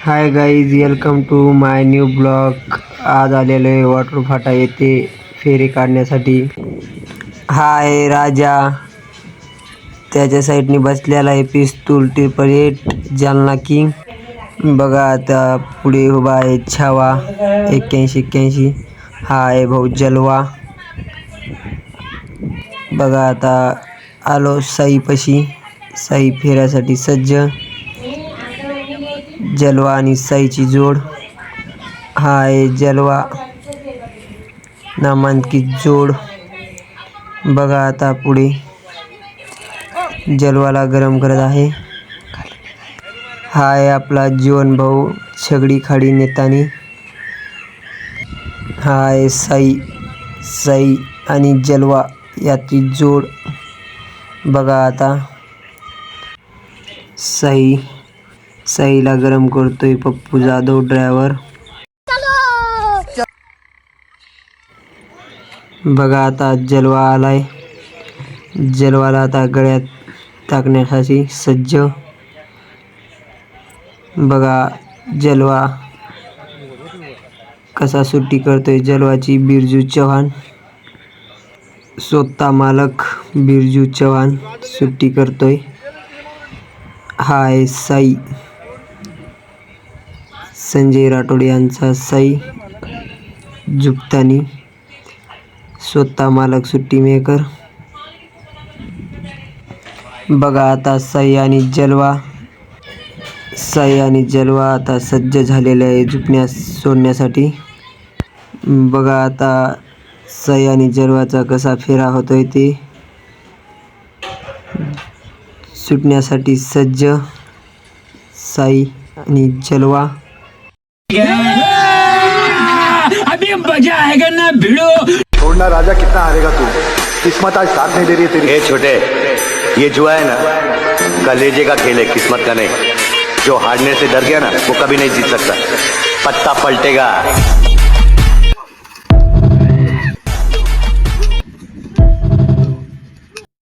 High guys, welcome to my new blog. आज आलेलो आहे वॉटर फाटा येथे फेरी काढण्यासाठी. हा आहे राजा, त्याच्या साईडने बसलेला आहे पिस्तूल 888 जालना किंग. बघा आता पुढे उभा आहे छावा 8181. हा आहे भाऊ जलवा. बघा आता आलो साईपाशी. साई फेऱ्यासाठी सज्ज. जलवा आणि साईची जोड. हा आहे जलवा नामांकित जोड. बघा आता पुढे जलवाला गरम करत आहे. हा आहे आपला जीवन भाऊ छगडी खाडी नेतानी. हा आहे साई आणि जलवा याची जोड. बघा आता साईला गरम करतोय पप्पू जाधव ड्रायव्हर. बघा आता जलवा आलाय. जलवाला आता गळ्यात टाकण्यासाठी सज्ज. बघा जलवा कसा सुट्टी करतोय. जलवाची बिरजू चव्हाण, स्वतः मालक बिरजू चव्हाण सुट्टी करतोय. हा आहे साई, संजय राठोड यांचा साई झुपतानी, स्वतः मालक सुट्टी मेकर. बघा आता साई आणि जलवा आता सज्ज झालेले आहे झुपण्यास सोडण्यासाठी. बघा आता साई आणि जलवाचा कसा फेरा होतोय ते. सुटण्यासाठी सज्ज साई आणि जलवा. अभी मजा आएगा ना भिड़ो. छोड़ना राजा, कितना हारेगा तू. किस्मत आज साथ नहीं दे रही है तेरी. ए छोटे, ये जुआ है ना, कलेजे का खेल है, किस्मत का नहीं. जो हारने से डर गया ना, वो कभी नहीं जीत सकता. पत्ता पलटेगा.